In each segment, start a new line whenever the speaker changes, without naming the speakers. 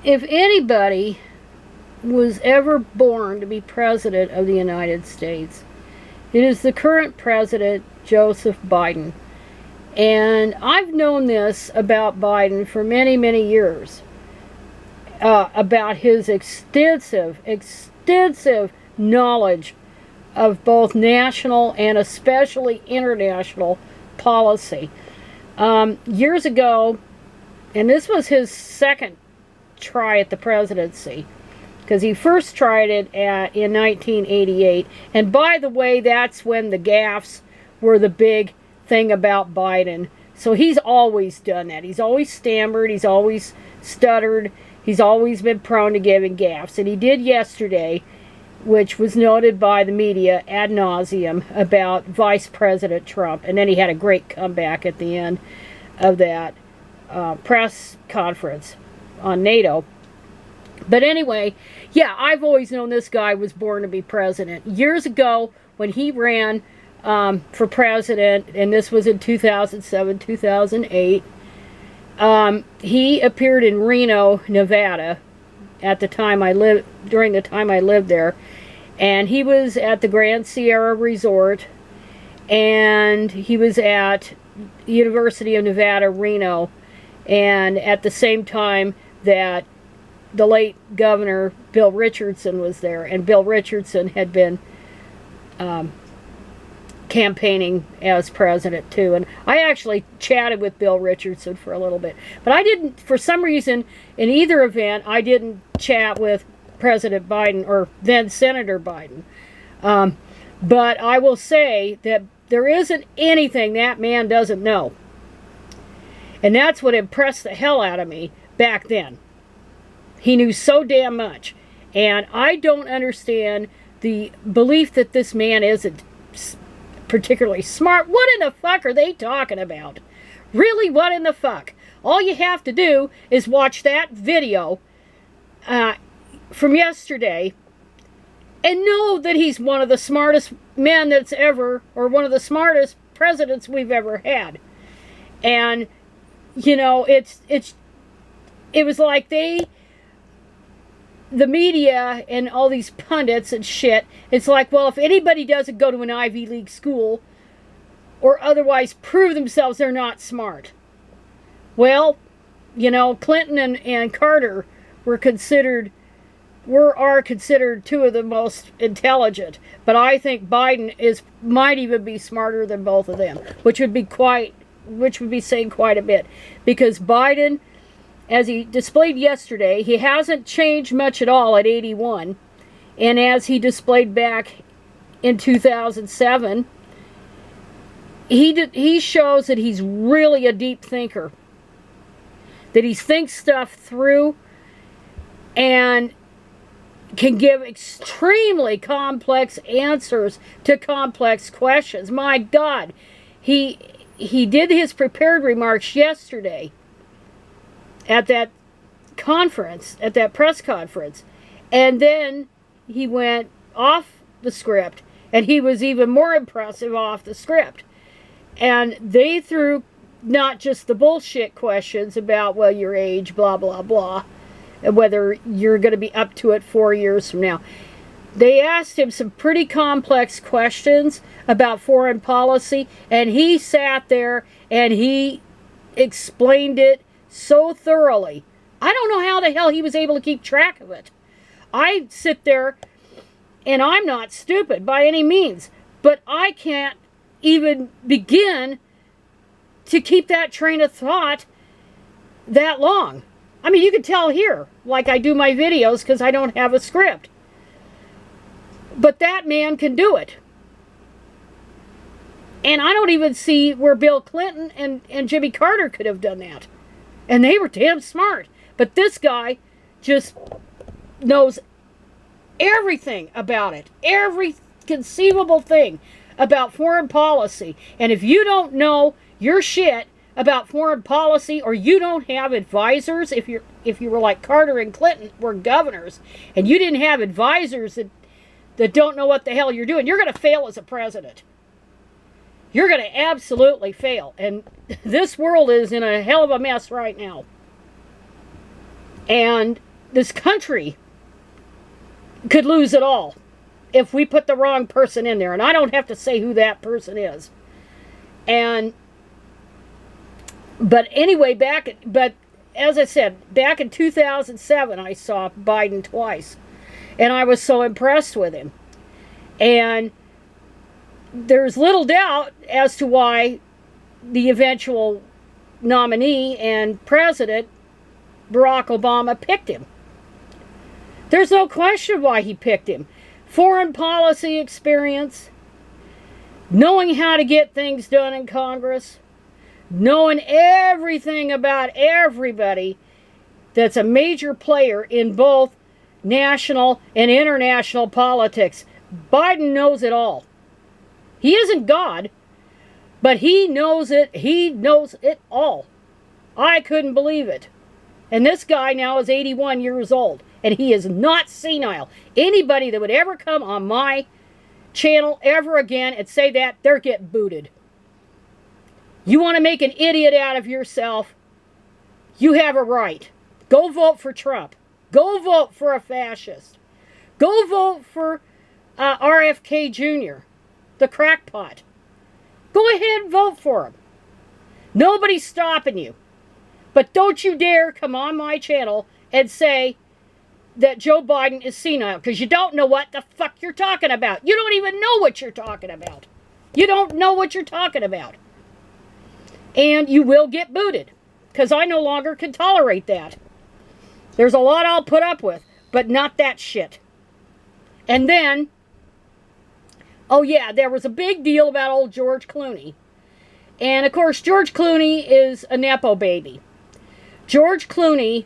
If anybody was ever born to be president of the United States, it is the current president, Joseph Biden. And I've known this about Biden for many, many years. About his extensive knowledge of both national and especially international policy. Years ago, and this was his second try at the presidency, because he first tried it in 1988. And by the way, that's when the gaffes were the big thing about Biden. So he's always done that. He's always stammered. He's always stuttered. He's always been prone to giving gaffes. And he did yesterday, which was noted by the media ad nauseum, about Vice President Trump. And then he had a great comeback at the end of that press conference on NATO. But anyway, yeah, I've always known this guy was born to be president. Years ago, when he ran for president, and this was in 2007, 2008, he appeared in Reno, Nevada, at the time during the time I lived there, and he was at the Grand Sierra Resort, and he was at University of Nevada, Reno, and at the same time that the late Governor Bill Richardson was there, and Bill Richardson had been campaigning as president too. And I actually chatted with Bill Richardson for a little bit, but I didn't, for some reason, in either event, I didn't chat with President Biden or then Senator Biden. But I will say that there isn't anything that man doesn't know, and that's what impressed the hell out of me back then. He knew so damn much. And I don't understand the belief that this man isn't particularly smart. What in the fuck are they talking about? Really, what in the fuck? All you have to do is watch that video from yesterday and know that he's one of the smartest men that's ever, or one of the smartest presidents we've ever had. And, you know, it was like the media and all these pundits and shit, it's like, well, if anybody doesn't go to an Ivy League school or otherwise prove themselves, they're not smart. Well, you know, Clinton and Carter are considered two of the most intelligent, but I think Biden might even be smarter than both of them, which would be saying quite a bit, because Biden, as he displayed yesterday, he hasn't changed much at all at 81. And as he displayed back in 2007, he shows that he's really a deep thinker. That he thinks stuff through and can give extremely complex answers to complex questions. My God, he did his prepared remarks yesterday at that conference, at that press conference, and then he went off the script, and he was even more impressive off the script. And they threw not just the bullshit questions about, well, your age, blah, blah, blah, and whether you're going to be up to it 4 years from now. They asked him some pretty complex questions about foreign policy, and he sat there and he explained it so thoroughly. I don't know how the hell he was able to keep track of it. I sit there, and I'm not stupid by any means, but I can't even begin to keep that train of thought that long. I mean, you can tell here, like I do my videos, because I don't have a script. But that man can do it. And I don't even see where Bill Clinton and Jimmy Carter could have done that. And they were damn smart. But this guy just knows everything about it. Every conceivable thing about foreign policy. And if you don't know your shit about foreign policy, or you don't have advisors, if you were like Carter and Clinton were governors, and you didn't have advisors that don't know what the hell you're doing, you're going to fail as a president. You're going to absolutely fail. And this world is in a hell of a mess right now. And this country could lose it all if we put the wrong person in there. And I don't have to say who that person is. But anyway, but as I said, back in 2007, I saw Biden twice. And I was so impressed with him. And there's little doubt as to why the eventual nominee and president, Barack Obama, picked him. There's no question why he picked him. Foreign policy experience, knowing how to get things done in Congress, knowing everything about everybody that's a major player in both national and international politics. Biden knows it all. He isn't God, but he knows it. He knows it all. I couldn't believe it. And this guy now is 81 years old, and he is not senile. Anybody that would ever come on my channel ever again and say that, they're getting booted. You want to make an idiot out of yourself? You have a right. Go vote for Trump. Go vote for a fascist. Go vote for RFK Jr., the crackpot. Go ahead and vote for him. Nobody's stopping you. But don't you dare come on my channel and say that Joe Biden is senile, because you don't know what the fuck you're talking about. You don't even know what you're talking about. You don't know what you're talking about. And you will get booted, because I no longer can tolerate that. There's a lot I'll put up with, but not that shit. And then, oh yeah, there was a big deal about old George Clooney. And of course, George Clooney is a Nepo baby. George Clooney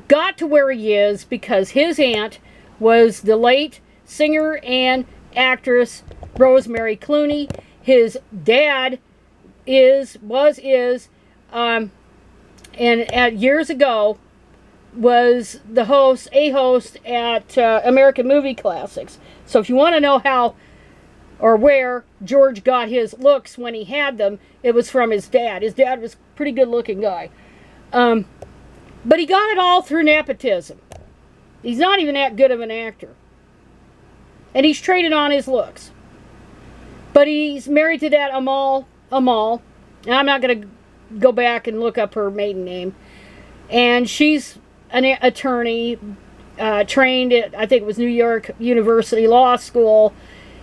got to where he is because his aunt was the late singer and actress Rosemary Clooney. His dad was years ago was a host at American Movie Classics. So if you want to know how or where George got his looks when he had them, it was from his dad. His dad was a pretty good looking guy. But he got it all through nepotism. He's not even that good of an actor. And he's traded on his looks. But he's married to that Amal. And I'm not going to go back and look up her maiden name. And she's an attorney, trained at, I think it was New York University Law School.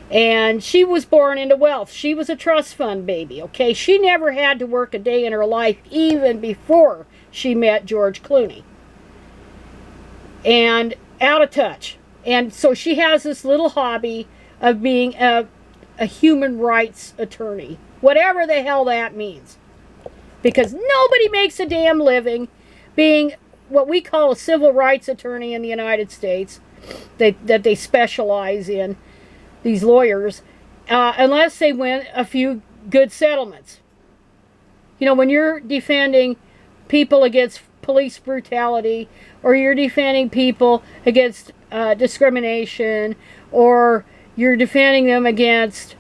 And she was born into wealth. She was a trust fund baby, okay? She never had to work a day in her life, even before she met George Clooney. And out of touch. And so she has this little hobby of being a human rights attorney. Whatever the hell that means. Because nobody makes a damn living being what we call a civil rights attorney in the United States. That they specialize in. These lawyers, unless they win a few good settlements. You know, when you're defending people against police brutality, or you're defending people against discrimination, or you're defending them against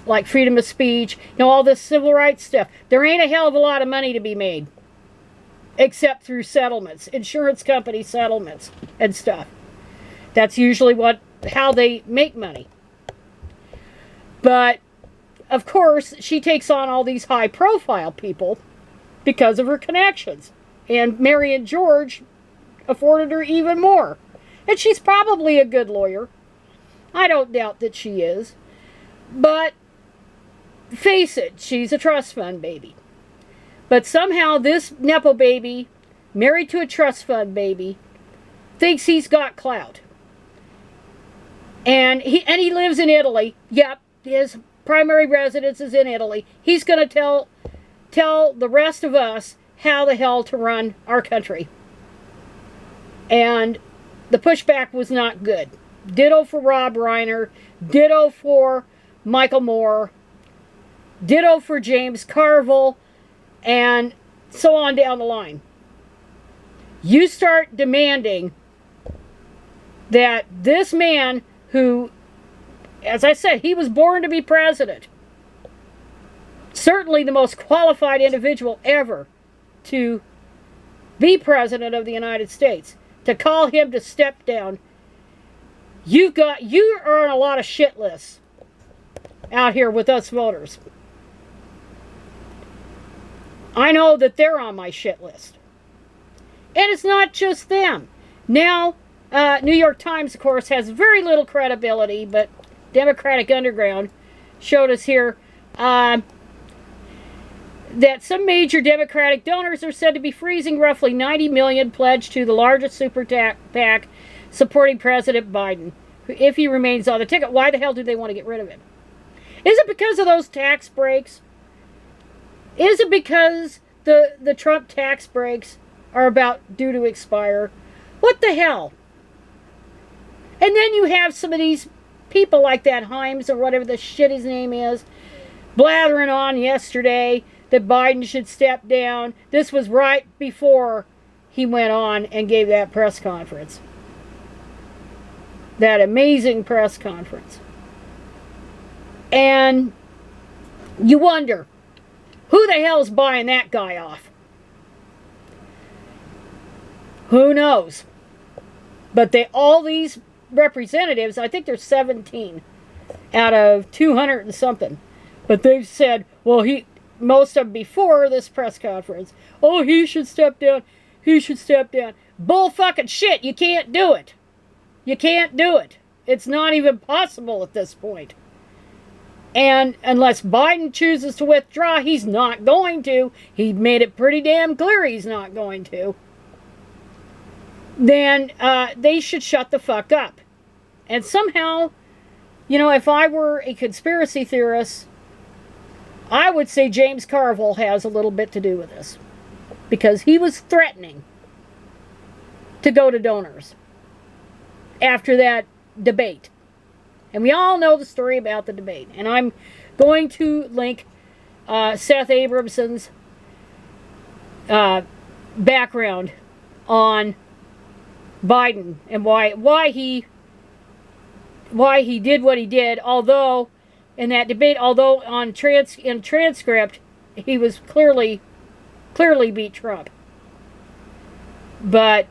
like freedom of speech, you know, all this civil rights stuff, there ain't a hell of a lot of money to be made, except through settlements, insurance company settlements and stuff. That's usually how they make money. But, of course, she takes on all these high-profile people because of her connections. And Mary and George afforded her even more. And she's probably a good lawyer. I don't doubt that she is. But, face it, she's a trust fund baby. But somehow this Nepo baby, married to a trust fund baby, thinks he's got clout. And he lives in Italy. Yep. His primary residence is in Italy. He's going to tell the rest of us how the hell to run our country. And the pushback was not good. Ditto for Rob Reiner. Ditto for Michael Moore. Ditto for James Carville. And so on down the line. You start demanding that this man who, as I said, he was born to be president. Certainly the most qualified individual ever to be president of the United States. to call him to step down. You are on a lot of shit lists out here with us voters. I know that they're on my shit list. And it's not just them. Now, New York Times, of course, has very little credibility, but Democratic Underground showed us here that some major Democratic donors are said to be freezing roughly $90 million pledged to the largest super PAC supporting President Biden if he remains on the ticket. Why the hell do they want to get rid of him? Is it because of those tax breaks? Is it because the Trump tax breaks are about due to expire? What the hell? And then you have some of these people like that Himes or whatever the shit his name is, blathering on yesterday that Biden should step down. This was right before he went on and gave that press conference. That amazing press conference. And you wonder, who the hell's buying that guy off? Who knows? But all these representatives, I think there's 17 out of 200 and something. But they've said, well, most of them before this press conference, oh, he should step down. He should step down. Bull fucking shit. You can't do it. You can't do it. It's not even possible at this point. And unless Biden chooses to withdraw, he's not going to. He made it pretty damn clear he's not going to. Then they should shut the fuck up. And somehow, you know, if I were a conspiracy theorist, I would say James Carville has a little bit to do with this. Because he was threatening to go to donors after that debate. And we all know the story about the debate. And I'm going to link Seth Abramson's background on Biden and why he did what he did. Although in that debate, although in transcript he was clearly beat Trump, but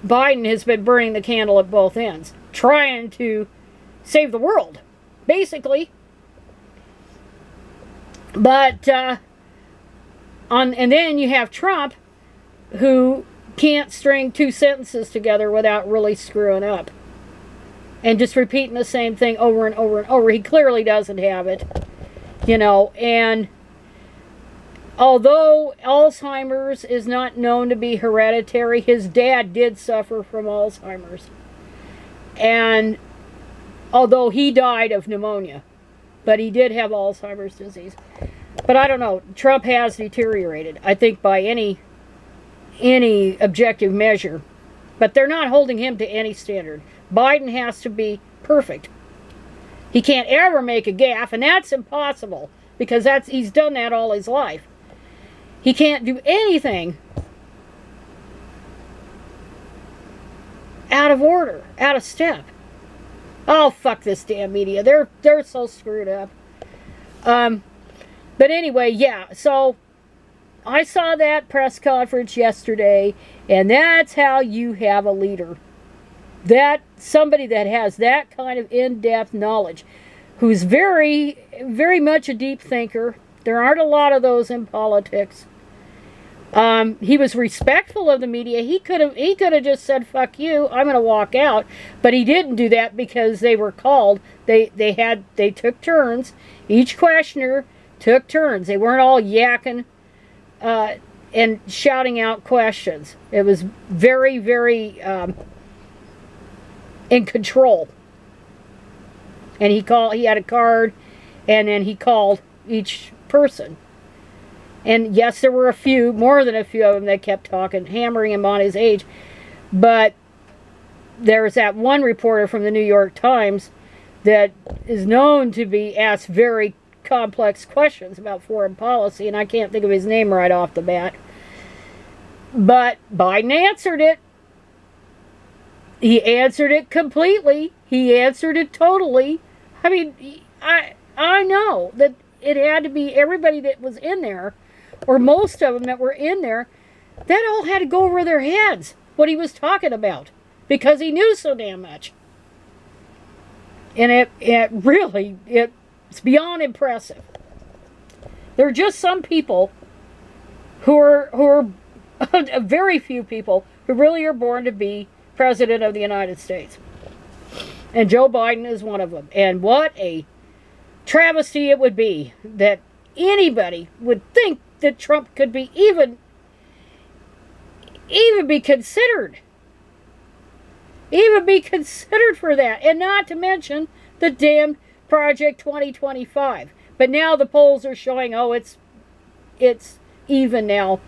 Biden has been burning the candle at both ends, trying to save the world, basically. But and then you have Trump, who can't string two sentences together without really screwing up, and just repeating the same thing over and over and over. He clearly doesn't have it, you know. And although Alzheimer's is not known to be hereditary, his dad did suffer from Alzheimer's, and although he died of pneumonia, but he did have Alzheimer's disease. But I don't know. Trump has deteriorated, I think, by any objective measure. But they're not holding him to any standard. Biden has to be perfect. He can't ever make a gaffe, and that's impossible, because he's done that all his life. He can't do anything out of order, out of step. Oh, fuck this damn media. They're so screwed up. But anyway, yeah, so I saw that press conference yesterday, and that's how you have a leader. That somebody that has that kind of in-depth knowledge, who's very, very much a deep thinker. There aren't a lot of those in politics. He was respectful of the media. He could have just said, fuck you, I'm going to walk out. But he didn't do that because they were called. They took turns. Each questioner took turns. They weren't all yakking and shouting out questions. It was very, very in control. And he had a card, and then he called each person. And yes, there were more than a few of them that kept talking, hammering him on his age. But there was that one reporter from the New York Times that is known to be asked very complex questions about foreign policy, and I can't think of his name right off the bat. But Biden answered it. He answered it completely. He answered it totally. I mean, I know that it had to be everybody that was in there, or most of them that were in there, that all had to go over their heads. what he was talking about because he knew so damn much. And it really, it's beyond impressive. There are just some people who are very few people who really are born to be president of the United States. And Joe Biden is one of them. And what a travesty it would be that anybody would think that Trump could be even be considered. Even be considered for that. And not to mention the damn Project 2025. But now the polls are showing, oh, it's even now.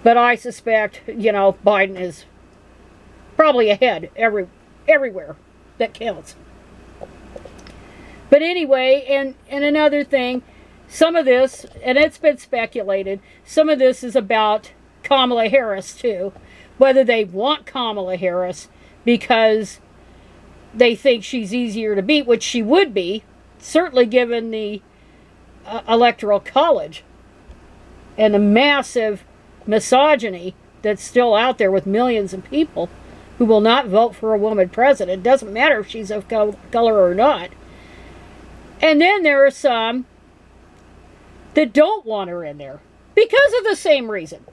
But I suspect, Biden is probably ahead everywhere that counts. But anyway, and another thing, some of this, and it's been speculated, some of this is about Kamala Harris too. Whether they want Kamala Harris because they think she's easier to beat, which she would be, certainly given the Electoral College and the massive misogyny that's still out there with millions of people who will not vote for a woman president. It doesn't matter if she's of color or not. And then there are some that don't want her in there because of the same reason.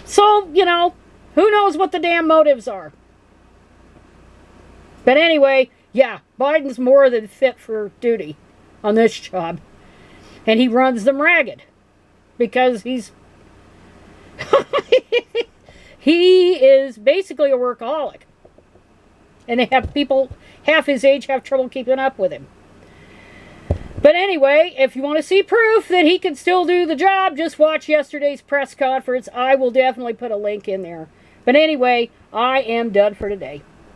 So, who knows what the damn motives are. But anyway, yeah, Biden's more than fit for duty on this job. And he runs them ragged. Because he is basically a workaholic. And they have people half his age have trouble keeping up with him. But anyway, if you want to see proof that he can still do the job, just watch yesterday's press conference. I will definitely put a link in there. But anyway, I am done for today.